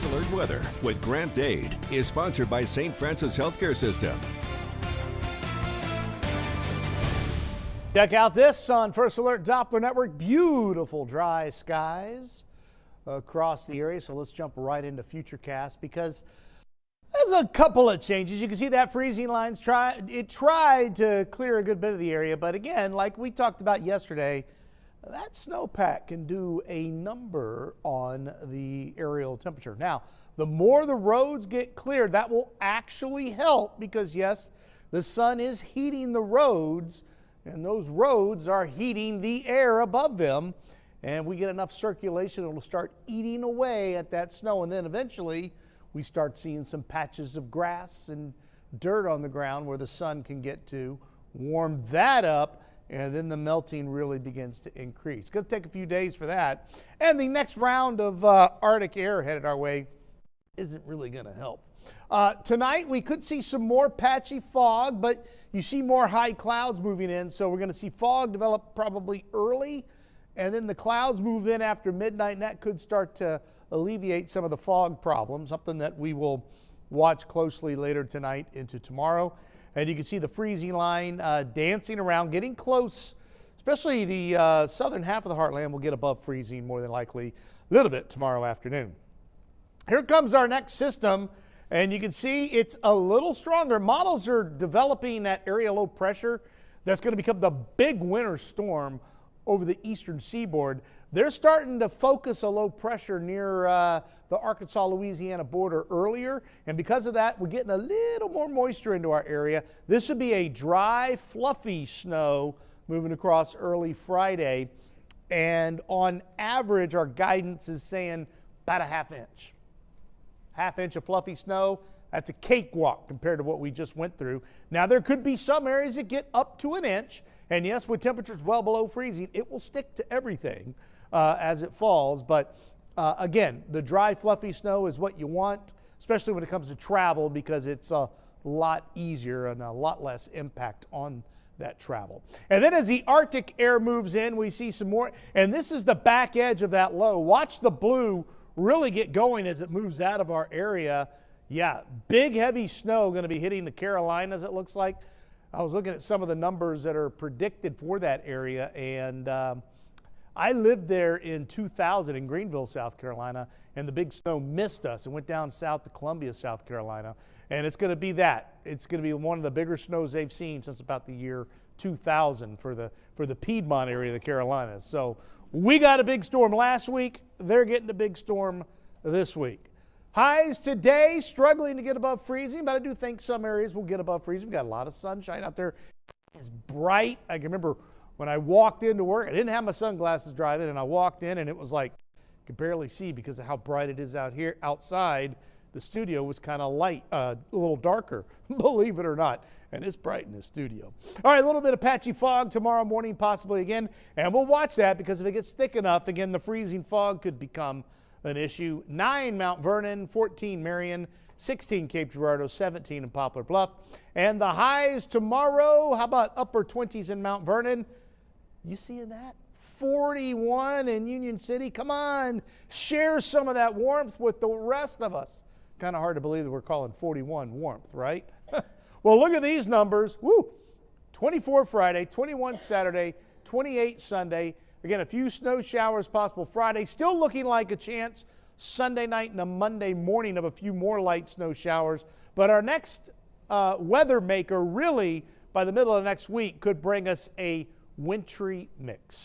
First Alert Weather with Grant Dade is sponsored by St. Francis Healthcare System. Check out this on First Alert Doppler Network. Beautiful dry skies across the area. So let's jump right into Futurecast because there's a couple of changes. You can see that freezing lines tried to clear a good bit of the area. But again, like we talked about yesterday, that snowpack can do a number on the aerial temperature. Now, the more the roads get cleared, that will actually help because, yes, the sun is heating the roads, and those roads are heating the air above them. And we get enough circulation, it'll start eating away at that snow. And then eventually, we start seeing some patches of grass and dirt on the ground where the sun can get to, warm that up, and then the melting really begins to increase. It's going to take a few days for that. And the next round of Arctic air headed our way isn't really going to help. Tonight, we could see some more patchy fog, but you see more high clouds moving in. So we're going to see fog develop probably early, and then the clouds move in after midnight, and that could start to alleviate some of the fog problems, something that we will watch closely later tonight into tomorrow. And you can see the freezing line dancing around, getting close, especially the southern half of the heartland will get above freezing more than likely a little bit tomorrow afternoon. Here comes our next system, and you can see it's a little stronger. Models are developing that area low pressure that's going to become the big winter storm over the eastern seaboard. They're starting to focus a low pressure near the Arkansas-Louisiana border earlier, and because of that, we're getting a little more moisture into our area. This would be a dry, fluffy snow moving across early Friday, and on average, our guidance is saying about a half inch. Half inch of fluffy snow, that's a cakewalk compared to what we just went through. Now, there could be some areas that get up to an inch, and yes, with temperatures well below freezing, it will stick to everything as it falls. But again, the dry, fluffy snow is what you want, especially when it comes to travel because it's a lot easier and a lot less impact on that travel. And then as the Arctic air moves in, we see some more, and this is the back edge of that low. Watch the blue really get going as it moves out of our area. Yeah, big, heavy snow going to be hitting the Carolinas, it looks like. I was looking at some of the numbers that are predicted for that area, and I lived there in 2000 in Greenville, South Carolina, and the big snow missed us and went down south to Columbia, South Carolina. And it's going to be that. It's going to be one of the bigger snows they've seen since about the year 2000 for the Piedmont area of the Carolinas. So we got a big storm last week. They're getting a big storm this week. Highs today, struggling to get above freezing, but I do think some areas will get above freezing. We've got a lot of sunshine out there. It's bright. I can remember when I walked into work, I didn't have my sunglasses driving, and I walked in, and it was like, I could barely see because of how bright it is out here. Outside, the studio was kind of light, a little darker, believe it or not, and it's bright in the studio. All right, a little bit of patchy fog tomorrow morning, possibly again, and we'll watch that because if it gets thick enough, again, the freezing fog could become an issue. 9 Mount Vernon, 14 Marion, 16 Cape Girardeau, 17 in Poplar Bluff. And the highs tomorrow, how about upper 20s in Mount Vernon? You seeing that? 41 in Union City. Come on, share some of that warmth with the rest of us. Kind of hard to believe that we're calling 41 warmth, right? Well, look at these numbers. Woo! 24 Friday, 21 Saturday, 28 Sunday. Again, a few snow showers possible Friday. Still looking like a chance Sunday night and a Monday morning of a few more light snow showers. But our next weather maker really by the middle of next week could bring us a wintry mix.